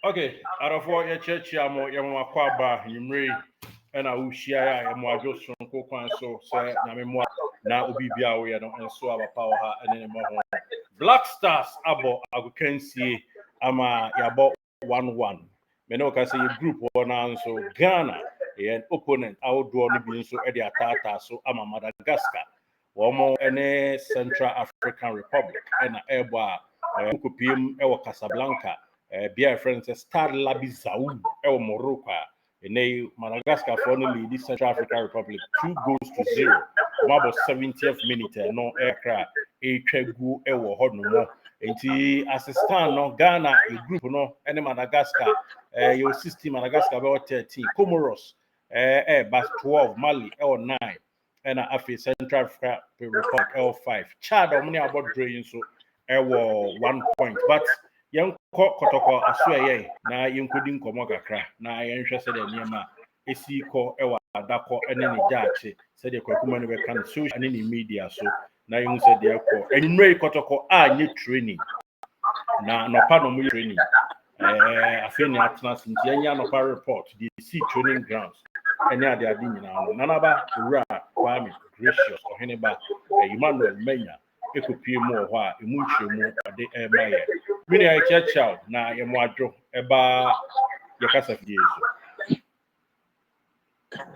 Okay, out of what your church, Yamakwaba, Yimri, and I will share Yamajo Sonko Kwanso, say, Namimwa, now Ubibia, we are not and so our power and any more. Black Stars, Abo, I can see, Ama Yabo 1-1. Menoka say group one so Ghana, an opponent, outdoor Libyan, so Eddie Atata, so Ama Madagascar, one more any Central African Republic, and Eba, Kupim, Ewa Casablanca. Bia friends Star Labizau El Morocco in Madagascar for only the Central African Republic 2-0 about 70th minute no aircraft a chegu ewo hɔ no mo enti assistant no Ghana a group no any Madagascar your 16 Madagascar about 13 Comoros but 12 Mali L9 and afi Central African Republic L5 Chad omni about drain so 1 point but young Kotoko asweye na yenkodi nkomo kakra na yenhwe se de niema esi ko ewa adako ene ne jaache se de kwakuma ne beka no social ne media so na yen se de ko enumre Kotoko anye training na no pa no mu training afeni atnas nti enya no pa report the sea training grounds ene ade ade nyina no nanaba owura Kwame Gracious oheneba Emmanuel Menya ekopie mu ho a emu nchemu ade emaye mini a church out na yemo adwo eba yakasa fie so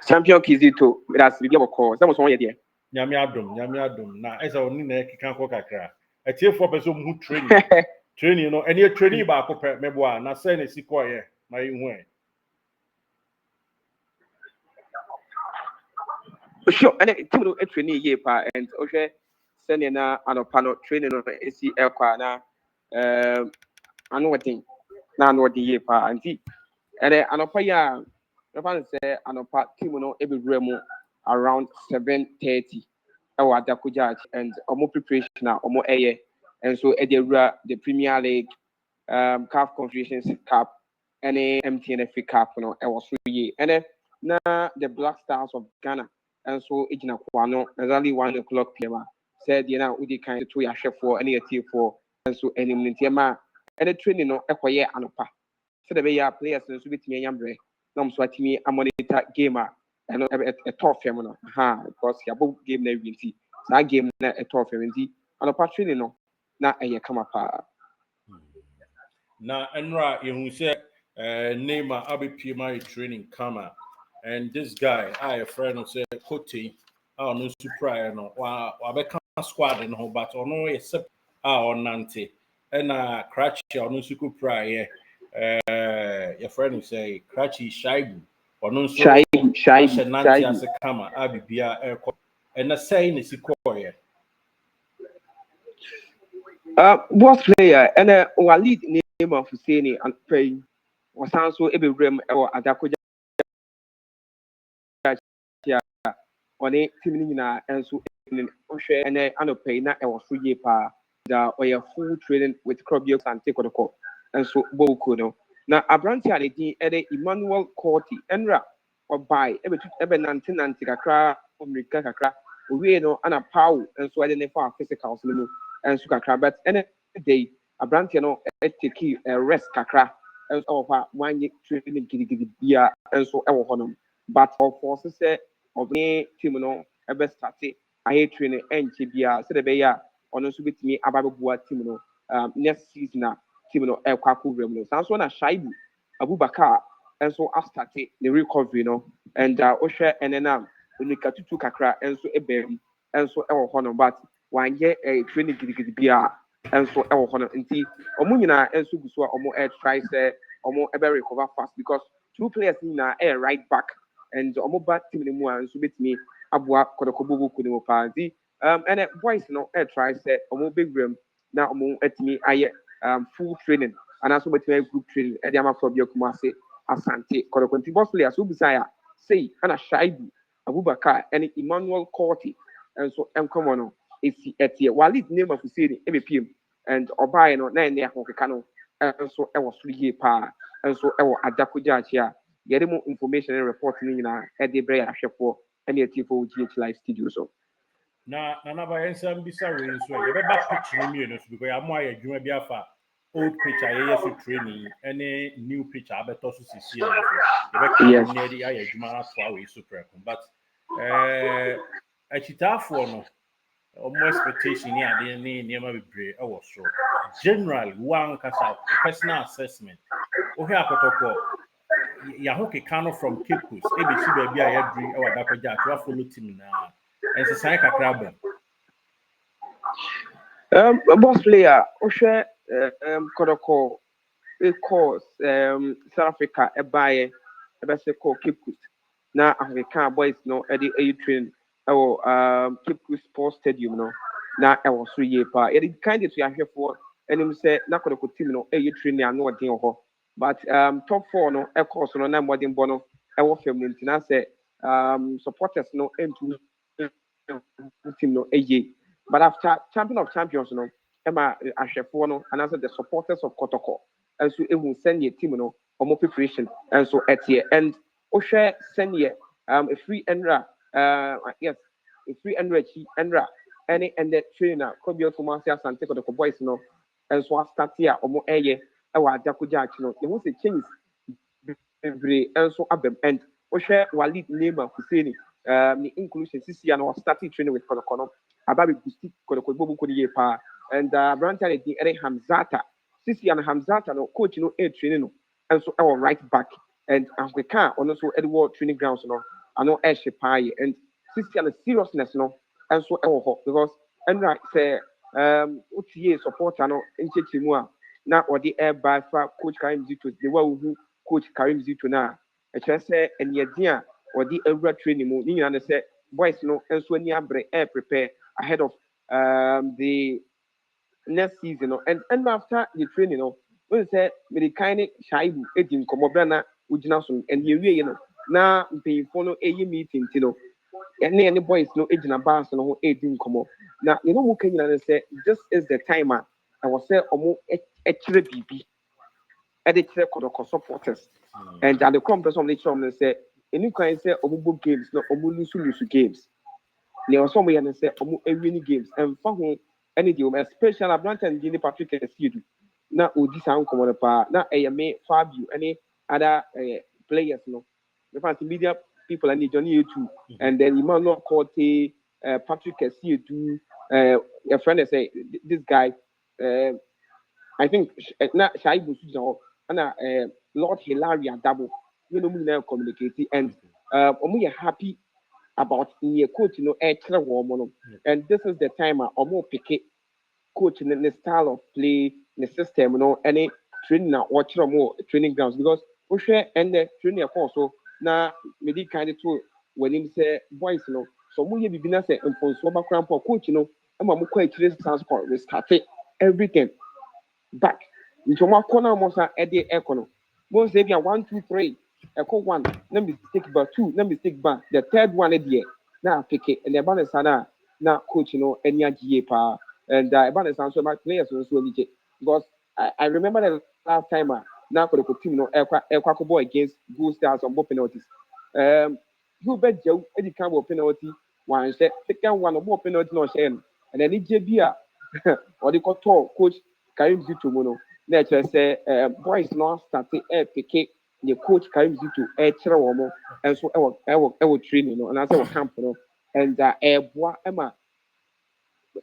champion Kizito that's the game call some so ye nyame adom na esa oni na ekika ko kakra etiefo person mu training no eni training ba ko pe mebo a na say na sikoye na yihu e sure and team no training ye pa and ohwe send na anopano training no esi ekwa na anu wetin na anu de ye pa anti and anopa ya no say anopa team no e be mu around 7:30 ewa Dakoja and omo preparation na omo eye and so e the Premier League CAF Confederations Cup and MTNFA Cup no e was so ye and na the Black Stars of Ghana and so ejina kwano exactly 1 o'clock PM said you know we kind to ya for any for and so any ntiema and training no ekoye anopa so the be ya players no so bitimi nyambre na so atimi monitor game and a tough film no because ya bo game na winti na game na a tough film nti anopa training no na eye kama pa na enra yehu se Neymar abepie my training kama and this guy a friend of say Kote no super no wa beka squad no but ono is onante and Cratchy ono super prayer your friend say Cratchy Shaibu ono so Shaibu nanti as kama abibia airco and na say ni sikoye boss player and our lead name of Hussein and pray was also ebe rem or Adakoja on a team and so and anopay na e was free pa da or full training with Crobios and Kotoko and so Boku no na Abranti and the Emmanuel Corti Enra or by ebe 1990 kakra America kakra we no ana pow and so I didn't for physical and so kakra but any day Abranti no take a rest kakra and over 1 year training gidi and so ewo honom but of forces say of the team no ebe start I training enche bia so the be ya ono so bitimi ababua team no next season team no e kwaku rem no so na Shaibu Abubakar and so after the recovery no and ohwe enena unika tutu kakra and so ebem and so ewo hono but 1 year training gidi bia and so ewo hono nti omo nyina and so guso omo try say omo ebe recover fast because two players na right back and omo back team mu and so bitimi abua Kotoko kunu pa nti and boys no try say omo big room na omo etimi aye full training and also betimi group training e dey am from your Kumasi Asante Kotoko nti boss players who bisaya say ana Shaibu Abubakar and Emmanuel Corti and so come on esi etie walid name of Hussein ebepiem and obai no na ne akokeka no and so e was free pa and so e wo Adakoja achia get more information and report ni na e dey bre ahwefo and etie for GH live studio so na ba yensa mbisa we nso ye beba pitch no mienu so because amo aye adwuma bi afa old pitch aye so training any new pitch abeto so sisi ye so ye be Yes. come near the aye adwuma ato awe so preko but achitafo no omo expectation ni ade ni niema bebre e wo so general one kasa personal assessment o he akotoko ya ho keka no from Cape Coast e be chi ba bi a ya dri e wada kwaja atwa follow team na ensesan kakra ba Boss player, Oshe, Kotoko, course, South Africa, a buyer, a best called Cape Coast. Now, African boys, no, Eddie A train, Cape Coast Sports Stadium, no. Now, I was 3 years, but it kind of here for, and him say, not Kotoko team, no, A training, I know a thing of but top 4, no, a course, no, I'm what in Bono, I was filming, and I say, supporters, no, into team, no, A. But after champion of champions, no, Emma Ashefo, no, and also the supporters of Kotoko, and so it will send your team, no, or more preparation, and so at the end, Osha send ye a free enra, yes, a free enra, any and the trainer, could be also Marcia and take the boys, no, and so I start here or more air, our Jakuja, no, it was a change every and so up them and Osha Walid Nema Husseini, the inclusion CC and was starting training with Kotoko. Ababi Gusti Kodokobo Kodi Pa and Brantan the Ere Hamzata. Sisi and Hamzata no coach no air training no and so our right back and Africa on also Edward training grounds no I know air Shepai and Sisi and the seriousness no and so our hope because and right say OTA supporter no in Chechimua now or the air by far coach Karim Zito the one who coach Karim Zito now. I just say and yet or the ever training mo you understand boys no and so any air prepare ahead of the next season. No? And after the training, you know, when say me kind of shaibu edim komobana ujinasun and you know na pay follow a meeting, you know. Any boys no ejina bars no edim komo. Now you know who can you say this is the timer. I was say omo echere bibi. Editor Kotoko supporters. And at the conference of the chum say any kind say omo games no omo lose games. There was somewhere and say winning games and for any deal, especially a brand and Guinea Patrick and Seed. Now, would this sound common apart? Now, I may Fabio, any other players, no. The fancy media people and Johnny you too. And then Emmanuel Corte, Patrick Seed, your friend say this guy, I think, not Shaibu and Lord Hilaria double. You know, we now communicate and we are happy about the coach, you know, extra warm. And this is the time or more pick coach in the style of play, the system, you know, any training or more training grounds because we share and the training also now maybe kind of too when him say boys, you know, so we be na say and for so background for coach, you know, I'm a quite transport we started everything back. Into my corner most at the econo. Most they be 1, 2, 3. Echo 1, no mistake but 2, no mistake but the third one at the now pick it and the balance now coach, you know, any GA pa and balance answer my players also legit because I remember the last time now for the team, you know, Equaco boy against Gold Stars on both penalties. You bet Joe Eddie Campbell penalty one set, second one or more penalty no share and then EJB or the coach Karim Zito mono. Na kyerɛ sɛ boys no starte ɛpeke ne coach Karim Zito ɛkyerɛ wɔn nso ɛwɔ training no anaasɛ wɔ camp no and ɛboa ɛma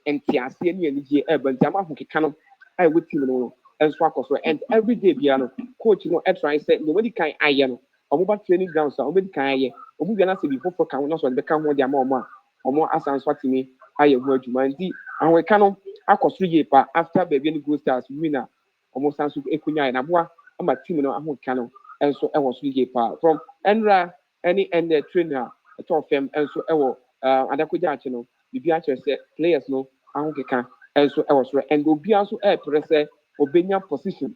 nteaseɛ ne anigye ɛba nti ama ahokeka no a ɛwɔ team no nso akɔ so and every day bia no coach no ɛtry sɛ nea wɔdi kan ayɛ no wɔn ba training grounds a wɔn bɛdi kan ayɛ wɔn bia na sɛ bi foforɔ ka ho na sɛ wɔde bɛka ho de ama wɔn a wɔn asan so atumi ayɛ ho adwuma nti ahokeka no akɔ so yie pa after baabi ne Gold Stars winner almost as ekunya na boa ama team no ahokeka no nso ɛwɔ so yie pa from Enra any and the trainer ɛtɔ fam nso ɛwɔ adakogya akyi no bibi akyerɛ sɛ players no ahokeka nso ɛwɔ so and obi nso ɛpere sɛ obenya position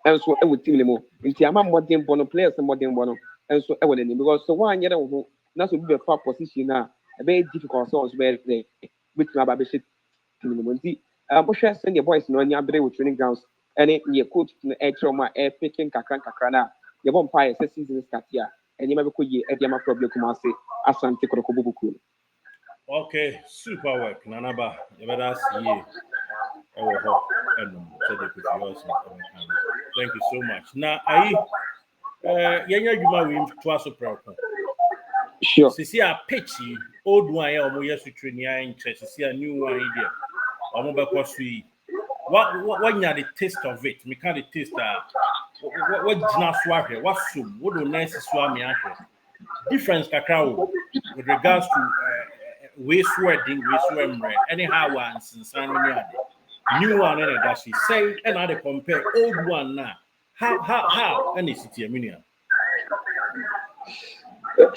nso ɛwɔ team no mu nti ama mmɔden bɔ no players mmɔden bɔ no nso ɛwɔ n'anim because so wɔn anyɛ wɔn ho na so bi bɛfa position a ɛbɛyɛ difficult sɛ ɔnso bɛyɛ dɛ bituma aba bɛhyɛ team no mu nti bohwɛ sɛ the boys no ani abere wɔ training grounds ɛne neɛ coach no ɛkyerɛ wɔn a ɛpeke nkakra na yɛbɔ mpaeɛ sɛ season start a nneɛma bɛkɔ yie ɛde ama problem kuma ase asante Kotoko bubukuo no. Okay, super work. Nanaba, you better see Thank you so much. Now, yenya juma we twice so proud. Sure. Sisi a pitchy old one ya omo yesu training ya interest. Sisi a new one here. Omo be kosi. What you the taste of it? Me can the taste what jina swahwe, what sum, what do nurse swami ahwe. Difference kakra with regards to waste wedding, waste remre, anyhow one since new one and that she say and I compare old one now. How and is it here?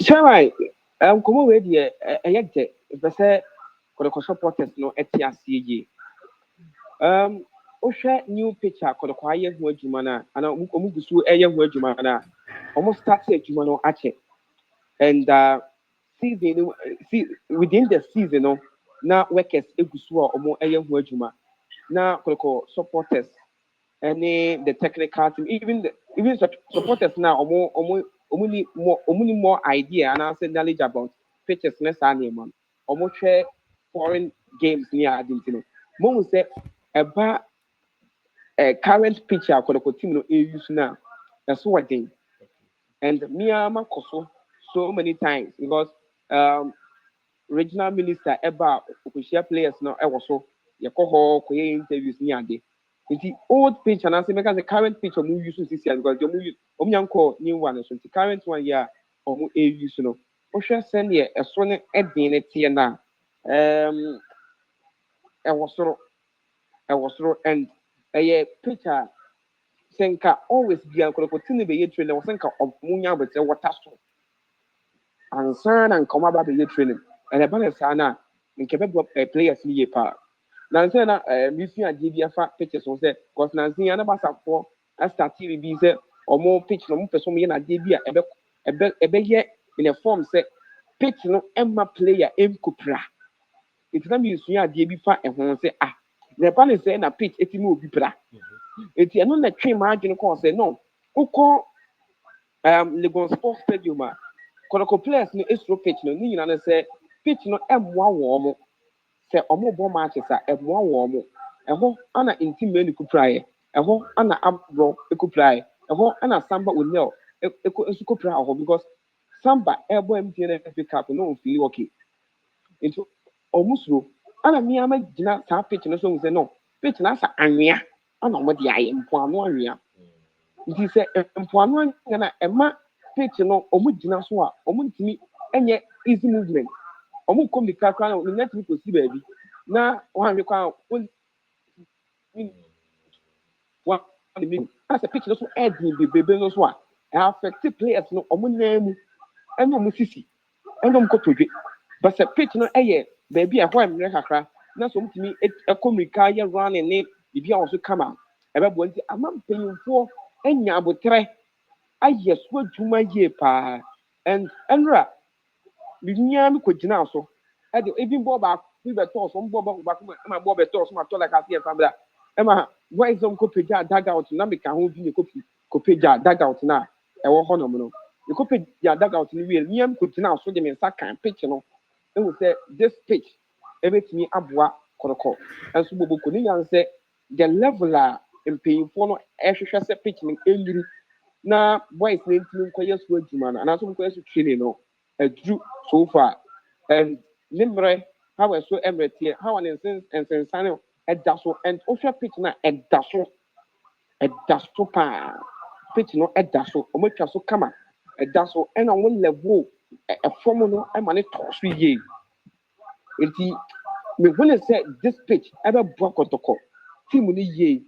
Sure. Come away there. I get if I say Kotoko supporters no etiasi Osha new picture Kotoko aye hu adwuma na ana omu gusu eye hu adwuma na almost start adwuma no ache and season within the season no na workers egusu a omo eye hu adwuma na Kotoko supporters any the technical team even supporters now omuni more idea and also knowledge about pitches next animal omo share foreign games near Argentina mo say about a current picture for the team no use now that's what thing and me am so many times because regional minister eba official players no e so ye ko ho ko interviews ni ade the old pitch and I say because the current pitch of use this year because you use omnyanko new one so the current one yeah or use no o hwe send ye so ne edin ne tie na e was so and a pitcher senka always be an ko tini be ye train was senka omunya but water so and come about be training and a balance na nke be players ni ye pa na say na missing agbi afa pitches on say cause na say na basa for start tv bi say omo pitch no mo person ye na agbi a ebe ye in a form say pitch no emma player kupra it na mi sua agbi fa e ho say the balance say na pitch etimi obi pra eti eno na twe ma adwene ko say no ukọ Lagos Sports Stadium Kotoko players no esro pitch no ni nyina na say pitch no emmoa wo mo say omo bo matches emmoa wo mo eho ana intime ni kupraye eho ana abro ekupraye eho ana samba onel ekupra ho because samba ebo MTN pick up no feel okay into omusro ana mi ama gina sa pitch no so say no pitch na sa anwea ana mo de aye mpoano anwea nti say mpoano na ema pitch no omu gina so a omu ntimi enye easy movement omu kom di kakra na net mi ko si baabi na wan rekwa wa mi as a pitch no so add ni bebe no so a affect players no omu na mu eno mu sisi eno mu ko todwe but a pitch no eye baabi a ho emre kakra na so mutimi ekomrika ye run ne bibi a so kama ebe bo nti amam penyimfo enya abotre aye so adwuma ye pa and enra binya mi ko gina so e de even ball back we be toss on ball back ma ball be toss ma to like as here family ema why is on ko peja dugout na me ka ho bi ko peja dugout na e wo ho no mo no e ko peja dugout ni wi mi am ko gina so de me nsa kan pitch no e wo say this pitch e betimi aboa Kotoko enso bobo ko ni yan say the level a mpanyimfo no e hwehwe say pitch ni enuru na boys na ntimi nko yeso adwuma na na so nko yeso training no drew so far and Limbre how I so emirate how an instance and sensano at daso and also pitch na at daso pa pitch no at daso o matwa so kama at daso and on one level a form no I manage to so ye enti me when say this pitch ever block Kotoko team ni ye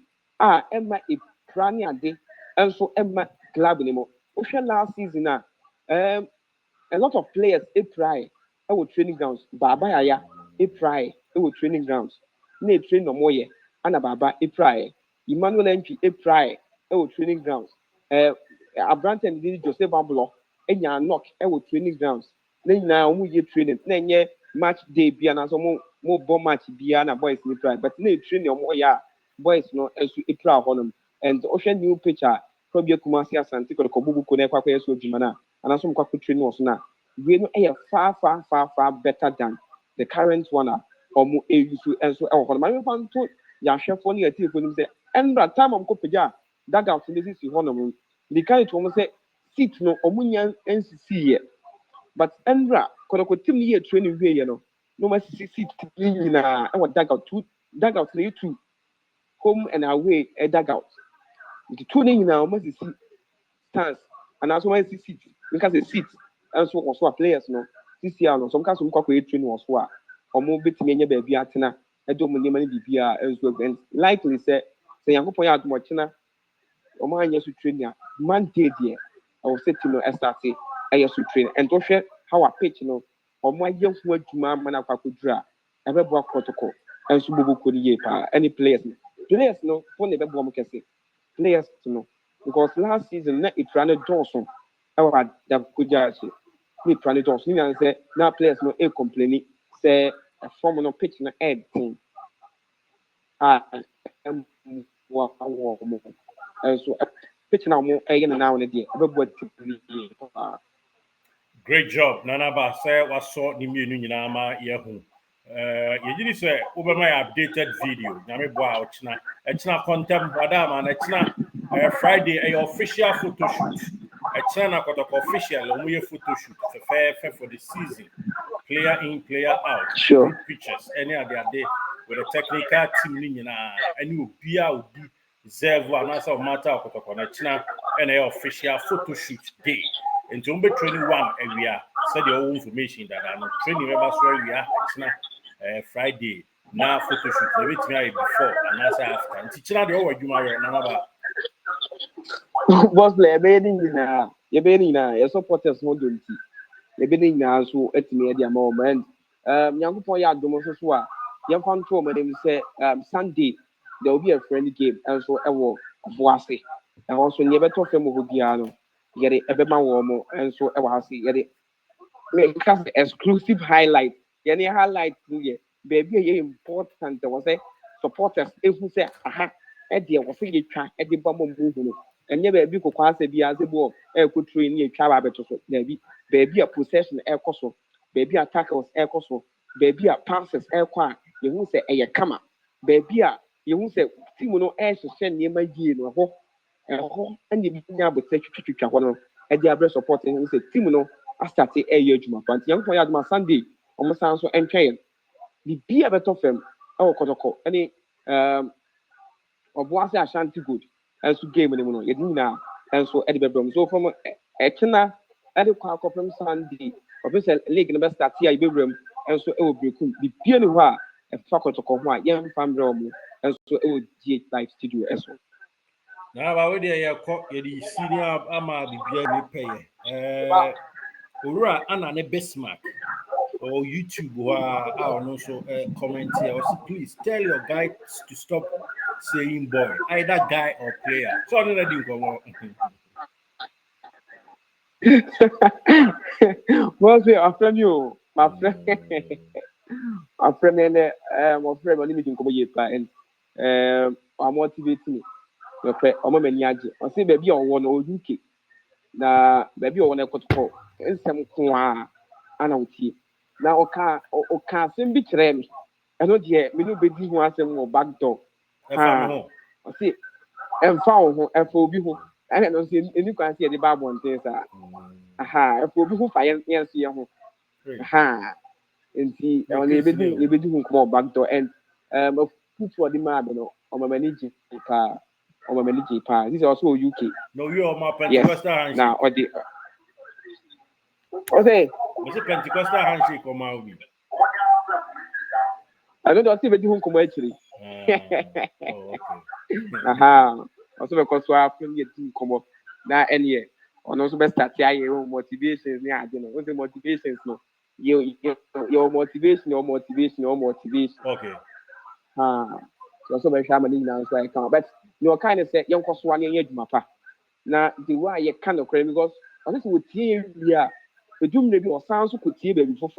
emma e prani ade and so emma club ni mo o last season a lot of players try our training grounds. Baba Yaya try our training grounds. Ne train no more ye. Ana Baba try. Emmanuel Entry try our training grounds. Abranten did Joseph Ambulo. Enya knock our training grounds. Then now we ye training. Then ye match day be an so more bomb match be an boys ni try. But ne train no more ya boys no as you try on and the ocean new picture. Probably Kumasi Asante ko Kobubu ko na kwa so jumana. And also mkwa training was na we no far better than the current one omo eyisu enso e ho ma me fan to ya hwefo ne atifo nim say endra time am ko pagya daga out ne sisi ho no mo the kind to mo say seat no omo nya nsisi ye but endra Kotoko team ye training we ye no ma sisi seat ni na e wa daga out ne two home and away a dugout. The two names now must see stands and also my seat because the seat and so also players no this year no some case some corporate training was what or more bit me baby atena I don't money money bibia as well and likely say yankopon ya admo chena o man yes to train man dey there I will say to no start I yes to train and to share how I pitch no or my young fu adwuma man akwadura e be bo Kotoko and so bobo ko ye pa any players no for ne be bo mo kese players no because last season na it ran a Johnson our da kujachi we ran a Johnson ni say now players no e complaining say a form no pitch na head team wa mo so pitch na mo e na now na dey be bo Great job. Nana ba say was so ni mienu nyina ma ye hu. Yegini say obema updated video. Na me boa ochina. Echina content madam na echina Friday a official photo shoot. Echina na Kotoko official omo ye photo shoot for the season. Player in, player out. sure Group pictures. Any other day with a technical team ni nyina. Any obia odi serve and answer matter Kotoko na echina and official photo shoot day. And to be training one area, said your information that I'm training members where we are Friday. Now photo shoot, the wait me before and also after. And teaching out the over you my number. boss play be ni na your supporters no don't see be ni na so etime dia ma o man yankopon ya adom so a ye fan to o dem say Sunday there will be a friendly game and so e wo boase and also ne be to fam ho bia no yere ebe ma wo mo and so e wa hase yere because the exclusive highlight any highlight here baby important was say supporters if we say aha e de wo say twa e de ba mo mbuhu and yeah baby ko kwase bia ze bo e ko train e twa ba beto so baby a possession e koso baby attackers e koso baby a passes e kwa you who say e kama baby a you who say team no e hye niema gie no ho and the nya bo say twitwa ho no e de abre support e who say team no astarte e ye adwuma pa nti yankopon ya adwuma Sunday omo san so entwen bibia beto fam e wo Kotoko ani oboase Ashanti good and so game ni mo no ye nyina and so e de bebrom so from ekina e de kwa akopem Sunday official league no be start here e bewram and so e wo brekum bibia ni ho a e fa Kotoko ho a ye mfa mbre omo and so e wo die live studio eso Now about where they are the senior ama bibia me pay. Ora ana ne Bismarck or YouTube or also comment here. Also, please tell your guy to stop saying boy, either guy or player. So I didn't come on. what's your friend you my friend my friend and my friend only meeting come here and I'm motivating me your friend omo mani age I say baby on one or UK na baby on a Kotoko nsem ko a ana uti na oka asem bi kire me eno de me no bedi ho asem wo back door ha I say emfa wo ho efa obi ho ana no say eni kwan say de ba bonten sa aha efa obi ho fa yen so ye ho aha enti on e bedi ho ko back door and put for the man no o ma manage pa o ma manage pa this is also UK No, you are my Pentecostal handshake. Now okay Was it Pentecostal handshake or Maui? I don't know if you come actually. Oh, okay. Aha. Also because we have from your team come up. Now any on also best start your motivations near you know. What's the motivations no? Your motivation. Okay. So also be share money now so I can but you kind of say young cost one year jumapa. Now the way you kind of because I think with here the doom maybe or sounds could see baby for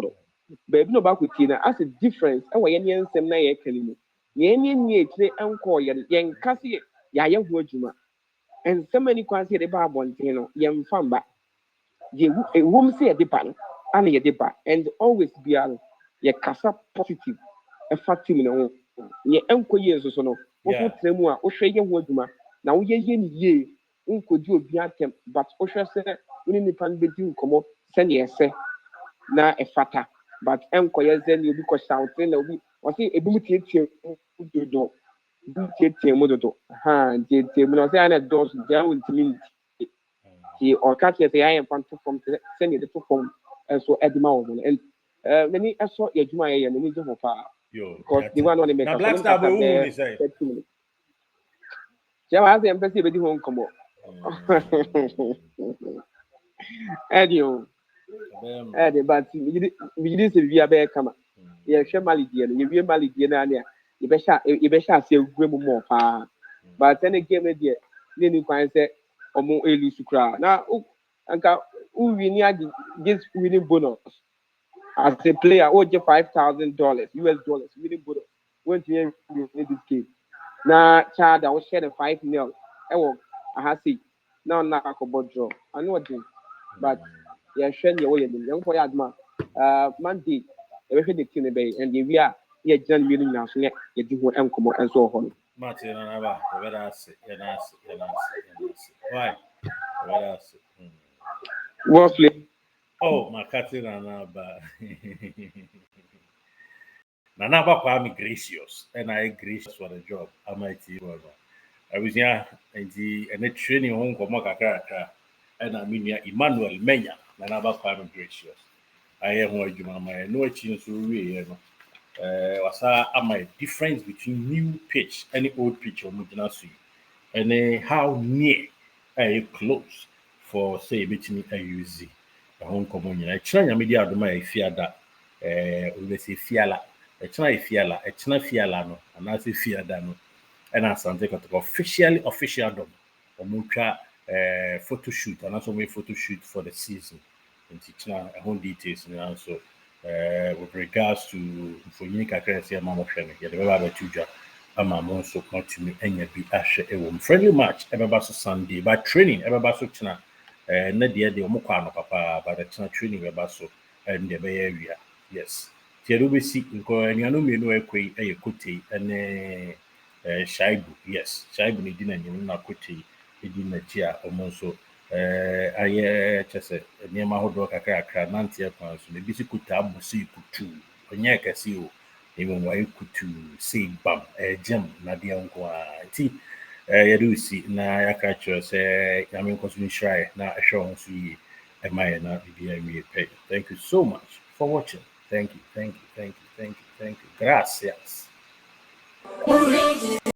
baby no back with na as a difference e wo ye nsem na ye kani mu ye nye etire enko ye nkase ya ye ho adwuma ensem ani kwanse de ba abonten no ye mfamba ye wum se ye de ba no ana ye de ba and always be ye kasa positive efa team ne ho ye enko ye so no wo so tremu a wo hwe ye ho adwuma na wo ye ni ye nkodi obi atem but wo hwe se woni nipa no bedi nkomo se ne ese na efata but enko ye ze ni obi ko shout na obi o se ebimu tietie dodo tietie mu dodo tietie mu no se ana dos dia wontimi ti or catch say I am fan to from send it to from so edima wo no and many eso ye adwuma ye many je ho fa because the one on the make na Black Star boy who ni say ja wa say empathy be di ho nkomo edio but we did say we are kama ye hwe malidie no ye wie malidie na ania ye be sha ase egwemu mo fa but any game dey ne ni kwan say omo elu sukra na anka who win this winning bonus as a player who get $5,000 US dollars winning bonus when to win this game na child I was sharing 5-0 ewo ahasi now na akobo draw I know what but yeah share your way dem young for adma Monday e be the team be and the we are yeah jan mi na so ye di ho enkomo enso ho Martin na ba that's why that's what play oh my Martin na ba Nana Bakwa me gracious, and I gracious for the job. I might see one. I was here and the training home for Makaka, and I mean Emmanuel Menya, Nana Bakwa me gracious. I am what you my no change to real. Was my difference between new pitch and the old pitch or Mujinasi, and how near close for say between a UZ. A home communion. I try media do my fear that we say fiala. Echina fiala no anase fiada no na asante Kotoko official dom omutwa photo shoot and also make photo shoot for the season and china home details and so with regards to for unica currency mama hwene ye the baba tuja ama mo so continue enya bi ahwe ewom friendly match ebeba so Sunday but training ebeba so china na de omukwa no papa but the china training ebeba so and the be area yes Cherubisi nko anuanu mienu ekwe eye kote ene shaibu yes shaibu ni dina nyinu na kote edi na chia omo so aye chese niema hodo kakra nanti e kwan so bisi kuta abusi kutu onye kesi o emo wa kutu sei bam jam na de nko ti yerusi na yaka cho se yamin ko so nshrai na ehwe ho so yi emaye na bibia wi pay. Thank you so much for watching. Thank you. Gracias.